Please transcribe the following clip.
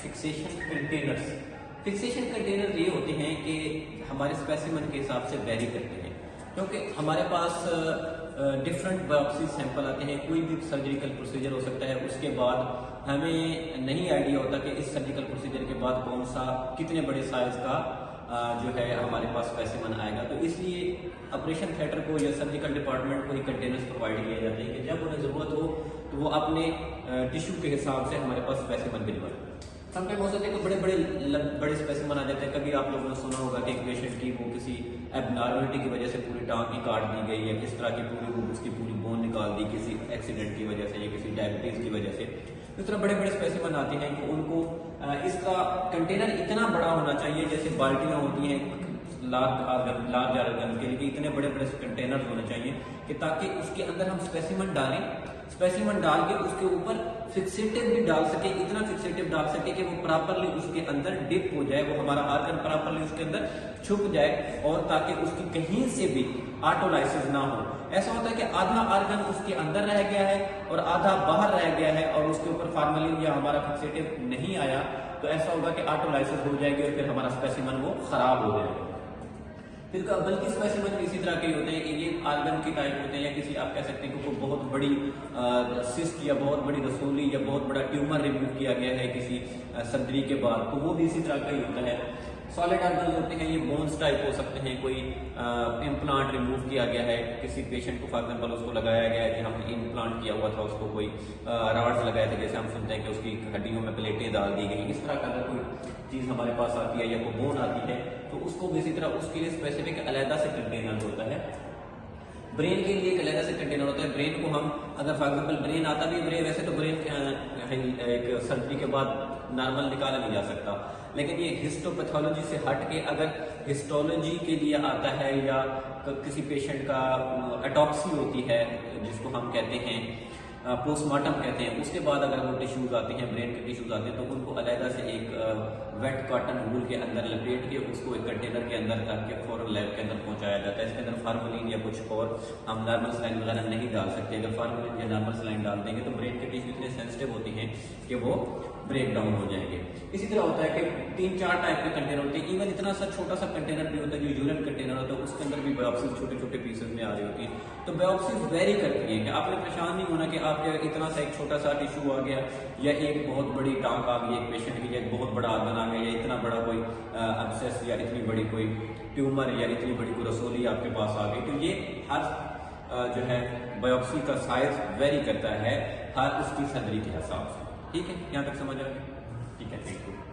Fixation containers. Fixation container ये होते हैं कि हमारे स्पेसिमेन के हिसाब से वेरी करते हैं, क्योंकि हमारे पास डिफरेंट बायोप्सी सैंपल आते हैं। कोई भी सर्जिकल प्रोसीजर हो सकता है, उसके बाद हमें नहीं आइडिया होता कि इस सर्जिकल प्रोसीजर के बाद कौन सा कितने बड़े साइज का जो है हमारे पास स्पेसिमेन आएगा। तो इसलिए ऑपरेशन थिएटर को या सर्जिकल डिपार्टमेंट को ही कंटेनर्स प्रोवाइड किए जाते हैं कि जब उन्हें ज़रूरत हो तो वो अपने टिश्यू के हिसाब से हमारे पास स्पेसिमेन भिजवाएं। समटाइम हो सकता है कि बड़े स्पेसिमेन आ जाते हैं। कभी आप लोगों ने सुना होगा कि एक पेशेंट की वो किसी एबनॉर्मलिटी की वजह से पूरी टांग की काट दी गई है, किस तरह की उसकी पूरी बोन निकाल दी किसी एक्सीडेंट की वजह से या किसी डायबिटीज की वजह से। इस तरह बड़े स्पेसिमेन आते हैं कि उनको इसका कंटेनर इतना बड़ा होना चाहिए, जैसे बाल्टियां होती हैं लार्ज आर्गन के लिए, इतने बड़े कंटेनर होने चाहिए कि ताकि उसके अंदर हम स्पेसिमेन डालें, स्पेसिमेन डाल के उसके ऊपर फिक्सेटिव भी डाल सके, इतना फिक्सेटिव डाल सके कि वो प्रॉपरली उसके अंदर डिप हो जाए, वो हमारा आर्गन प्रॉपरली उसके अंदर छुप जाए, और ताकि उसकी कहीं से भी ऑटोलाइसिस ना हो। ऐसा होता है कि आधा आर्गन उसके अंदर रह गया है और आधा बाहर रह गया है और उसके ऊपर फार्मलिन या हमारा फिक्सेटिव नहीं आया, तो ऐसा होगा कि ऑटोलाइसिस हो जाएगी और फिर हमारा स्पेसिमेन वो खराब हो जाएगा। फिर बल्कि स्पेसिमेन इसी तरह के होते हैं, ये आर्गन की टाइप होते हैं, या किसी आप कह सकते हैं कि कोई बहुत बड़ी सिस्ट या बहुत बड़ी रसोली या बहुत बड़ा ट्यूमर रिमूव किया गया है किसी सर्जरी के बाद, तो वो भी इसी तरह का ही होता है। सॉलिड आर्गन होते हैं, ये बोन्स टाइप हो सकते हैं, कोई इम्प्लांट रिमूव किया गया है किसी पेशेंट को, फॉर एग्जांपल उसको लगाया गया है कि हमने इम्प्लांट किया हुआ था, उसको कोई रॉड्स लगाए थे, जैसे हम सुनते हैं कि उसकी हड्डियों में प्लेटें डाल दी गई। इस तरह का अगर कोई चीज़ हमारे पास आती है या कोई बोन आती है तो उसको भी इसी तरह उसके लिए स्पेसिफिक अलहदा से कंटेनर होता है। ब्रेन के लिए एक अलग से कंटेनर होता है। ब्रेन को हम अगर फॉर एग्जांपल ब्रेन आता भी ब्रेन, वैसे तो ब्रेन एक सर्जरी के बाद नॉर्मल निकाला नहीं जा सकता, लेकिन ये हिस्टोपैथोलॉजी से हट के अगर हिस्टोलॉजी के लिए आता है या किसी पेशेंट का ऑटोप्सी होती है जिसको हम कहते हैं पोस्टमार्टम कहते हैं, उसके बाद अगर वो टिश्यूज आते हैं, ब्रेन के टिश्यूज आते हैं, तो उनको अलग से एक वेट कॉटन वूल के अंदर लपेट के उसको एक कंटेनर के अंदर रख के फॉरन लैब के अंदर पहुंचाया जाता है। इसके अंदर फार्मलिन या कुछ और हम नॉर्मल सलाइन वगैरह नहीं डाल सकते। अगर फार्मलिन या नॉर्मल सलाइन डाल देंगे तो ब्रेन के टिश्यू इतने सेंसिटिव होती हैं कि वो ब्रेक डाउन हो जाएंगे। इसी तरह होता है कि 3-4 टाइप के कंटेनर होते हैं। इवन इतना सा छोटा सा कंटेनर भी होता है जो यूरिन कंटेनर होता है, उसके अंदर भी बायोप्सी छोटे छोटे पीसेस में आ रही होती है। तो बायोप्सी वेरी करती है कि आपने परेशान नहीं होना कि आपके इतना सा एक छोटा सा टिश्यू आ गया या एक बहुत बड़ी टांग आ गई एक पेशेंट की, या एक बहुत बड़ा आर्गन आ गया, या इतना बड़ा कोई अब्सेस या इतनी बड़ी कोई ट्यूमर या इतनी बड़ी कोई रसोली आपके पास आ गई। तो ये हर जो है बायोप्सी का साइज वेरी करता है हर उसकी सर्जरी के हिसाब से। ठीक है, यहाँ तक समझ आ गया।